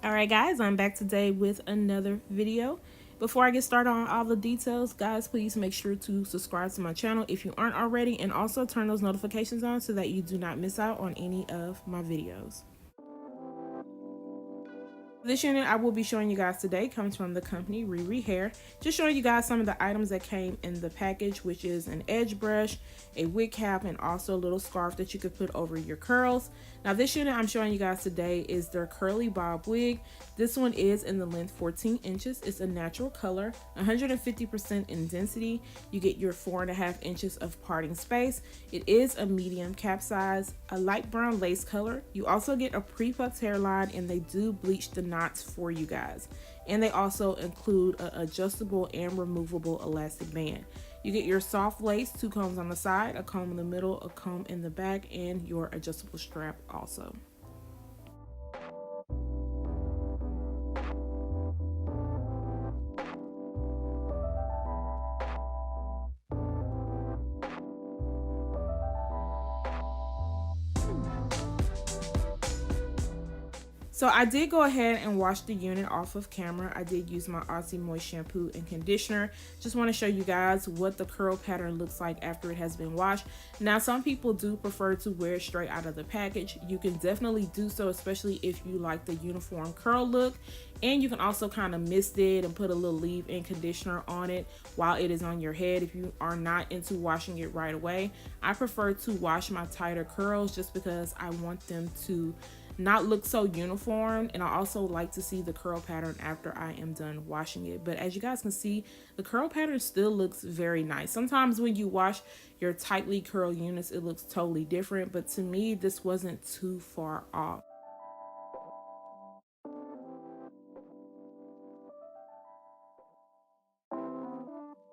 Alright guys, I'm back today with another video. Before I get started on all the details, guys, please make sure to subscribe to my channel if you aren't already, and also turn those notifications on so that you do not miss out on any of my videos. This unit I will be showing you guys today comes from the company RiriHair. Just showing you guys some of the items that came in the package, which is an edge brush, a wig cap, and also a little scarf that you could put over your curls. Now this unit I'm showing you guys today is their curly bob wig. This one is in the length 14 inches. It's a natural color, 150% in density. You get your 4.5 inches of parting space. It is a medium cap size, a light brown lace color. You also get a pre-plucked hairline, and they do bleach the knots for you guys. And they also include an adjustable and removable elastic band. You get your soft lace, 2 combs on the side, a comb in the middle, a comb in the back, and your adjustable strap also. So I did go ahead and wash the unit off of camera. I did use my Aussie Moist shampoo and conditioner. Just want to show you guys what the curl pattern looks like after it has been washed. Now some people do prefer to wear it straight out of the package. You can definitely do so, especially if you like the uniform curl look. And you can also kind of mist it and put a little leave-in conditioner on it while it is on your head if you are not into washing it right away. I prefer to wash my tighter curls just because I want them to not look so uniform, and I also like to see the curl pattern after I am done washing it. But as you guys can see, the curl pattern still looks very nice. Sometimes when you wash your tightly curled units, it looks totally different, but to me this wasn't too far off.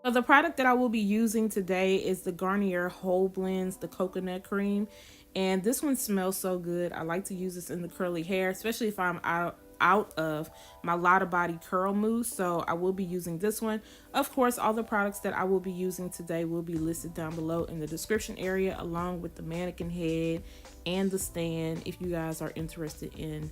So the product that I will be using today is the Garnier Whole Blends, the coconut cream. And this one smells so good. I like to use this in the curly hair, especially if I'm out of my Lotta Body curl mousse. So I will be using this one. Of course, all the products that I will be using today will be listed down below in the description area, along with the mannequin head and the stand if you guys are interested in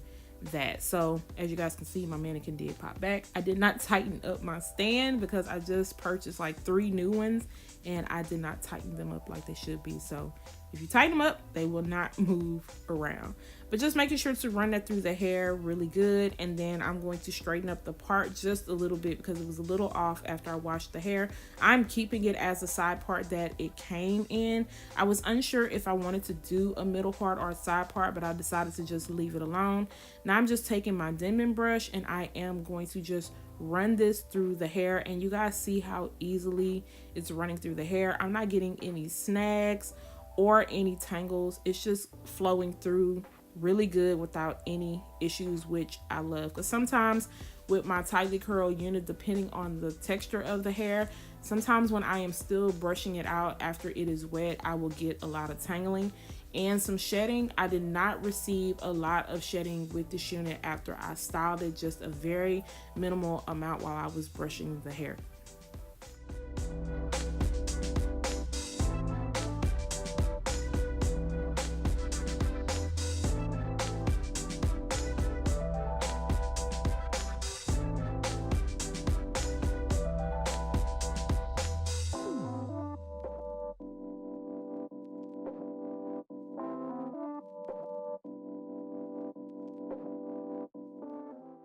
that. So as you guys can see, my mannequin did pop back. I did not tighten up my stand because I just purchased like 3 new ones and I did not tighten them up like they should be. So if you tighten them up, they will not move around. But just making sure to run that through the hair really good, and then I'm going to straighten up the part just a little bit because it was a little off after I washed the hair. I'm keeping it as a side part that it came in. I was unsure if I wanted to do a middle part or a side part, but I decided to just leave it alone. Now I'm just taking my Denman brush and I am going to just run this through the hair, and you guys see how easily it's running through the hair. I'm not getting any snags or any tangles. It's just flowing through really good without any issues, which I love, because sometimes with my tightly curled unit, depending on the texture of the hair, sometimes when I am still brushing it out after it is wet, I will get a lot of tangling and some shedding. I did not receive a lot of shedding with this unit after I styled it, just a very minimal amount while I was brushing the hair.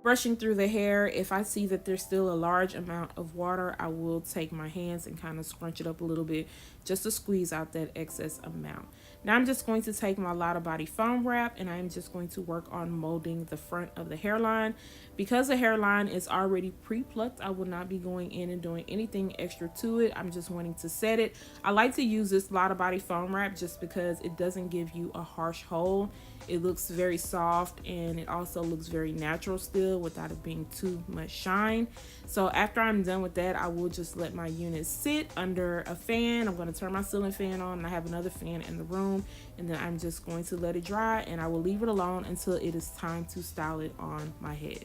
Brushing through the hair, if I see that there's still a large amount of water, I will take my hands and kind of scrunch it up a little bit just to squeeze out that excess amount. Now I'm just going to take my Lotta Body foam wrap and I'm just going to work on molding the front of the hairline. Because the hairline is already pre-plucked, I will not be going in and doing anything extra to it. I'm just wanting to set it. I like to use this Lotta Body foam wrap just because it doesn't give you a harsh hold. It looks very soft and it also looks very natural still without it being too much shine. So after I'm done with that, I will just let my unit sit under a fan. I'm going to turn my ceiling fan on, and I have another fan in the room, and then I'm just going to let it dry, and I will leave it alone until it is time to style it on my head.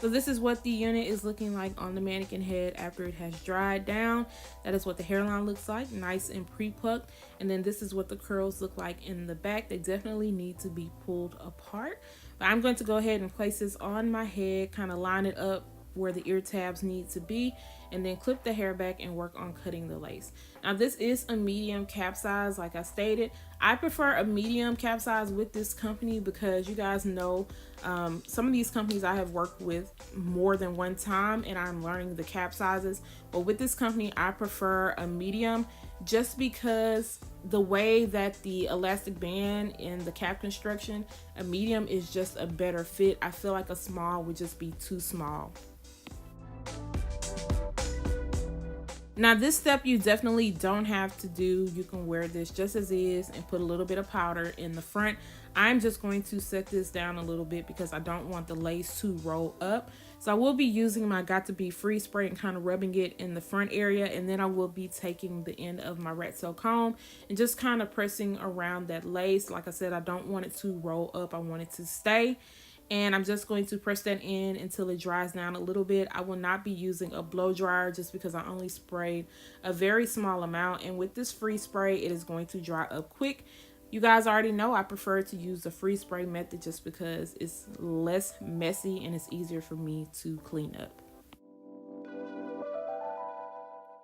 So this is what the unit is looking like on the mannequin head after it has dried down. That is what the hairline looks like, nice and pre-plucked. And then this is what the curls look like in the back. They definitely need to be pulled apart. But I'm going to go ahead and place this on my head, kind of line it up where the ear tabs need to be, and then clip the hair back and work on cutting the lace. Now this is a medium cap size, like I stated. I prefer a medium cap size with this company because you guys know some of these companies I have worked with more than one time and I'm learning the cap sizes. But with this company, I prefer a medium just because the way that the elastic band and the cap construction, a medium is just a better fit. I feel like a small would just be too small. Now this step you definitely don't have to do. You can wear this just as is and put a little bit of powder in the front. I'm just going to set this down a little bit because I don't want the lace to roll up. So I will be using my Got to Be Free spray and kind of rubbing it in the front area, and then I will be taking the end of my rat tail comb and just kind of pressing around that lace. Like I said, I don't want it to roll up. I want it to stay. And I'm just going to press that in until it dries down a little bit. I will not be using a blow dryer just because I only sprayed a very small amount. And with this free spray, it is going to dry up quick. You guys already know I prefer to use the free spray method just because it's less messy and it's easier for me to clean up.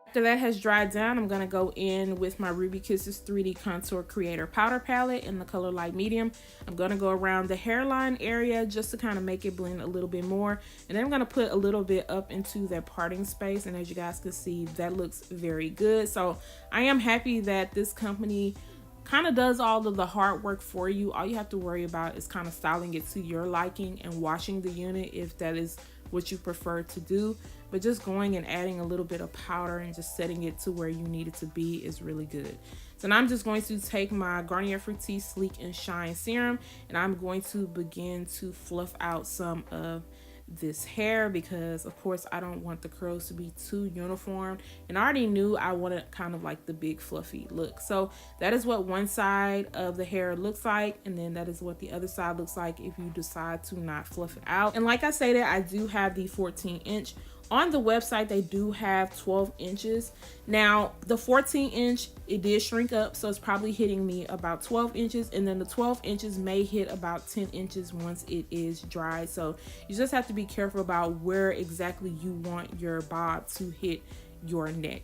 After that has dried down, I'm going to go in with my Ruby Kisses 3D Contour Creator Powder Palette in the color light medium. I'm going to go around the hairline area just to kind of make it blend a little bit more. And then I'm going to put a little bit up into that parting space. And as you guys can see, that looks very good. So I am happy that this company kind of does all of the hard work for you. All you have to worry about is kind of styling it to your liking and washing the unit if that is what you prefer to do. But just going and adding a little bit of powder and just setting it to where you need it to be is really good. So now I'm just going to take my Garnier Fructis Sleek and Shine Serum and I'm going to begin to fluff out some of this hair because of course I don't want the curls to be too uniform, and I already knew I wanted kind of like the big fluffy look. So that is what one side of the hair looks like, and then that is what the other side looks like if you decide to not fluff it out. And like I stated, I do have the 14-inch. On the website, they do have 12 inches. Now, the 14-inch, it did shrink up, so it's probably hitting me about 12 inches. And then the 12 inches may hit about 10 inches once it is dried. So you just have to be careful about where exactly you want your bob to hit your neck.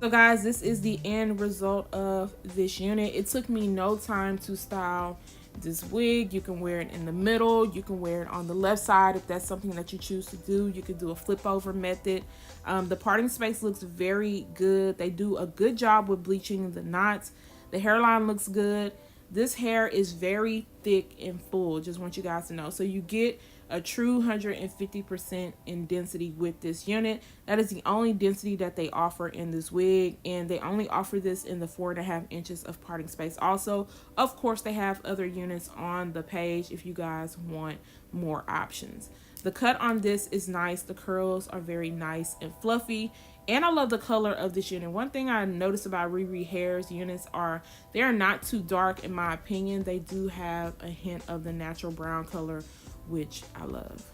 So guys, this is the end result of this unit. It took me no time to style this wig. You can wear it in the middle, you can wear it on the left side if that's something that you choose to do. You can do a flip over method. The parting space looks very good. They do a good job with bleaching the knots. The hairline looks good. This hair is very thick and full, just want you guys to know. So you get a true 150% in density with this unit. That is the only density that they offer in this wig, and they only offer this in the 4.5 inches of parting space. Also, of course, they have other units on the page if you guys want more options. The cut on this is nice. The curls are very nice and fluffy, and I love the color of this unit. One thing I noticed about RiriHair's units are they're not too dark in my opinion. They do have a hint of the natural brown color, which I love.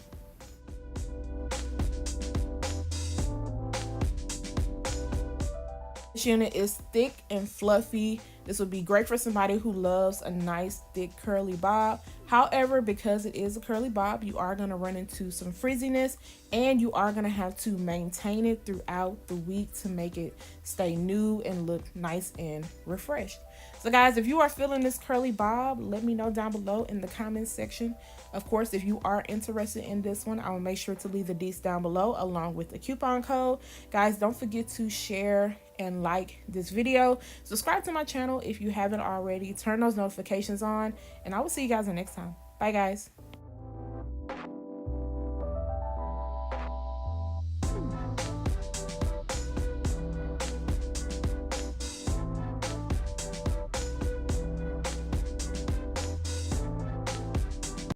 This unit is thick and fluffy. This would be great for somebody who loves a nice thick curly bob. However, because it is a curly bob, you are going to run into some frizziness, and you are going to have to maintain it throughout the week to make it stay new and look nice and refreshed. So guys, if you are feeling this curly bob, let me know down below in the comments section. Of course, if you are interested in this one, I will make sure to leave the deets down below along with the coupon code. Guys, don't forget to share and like this video. Subscribe to my channel if you haven't already. Turn those notifications on, and I will see you guys next time. Bye guys.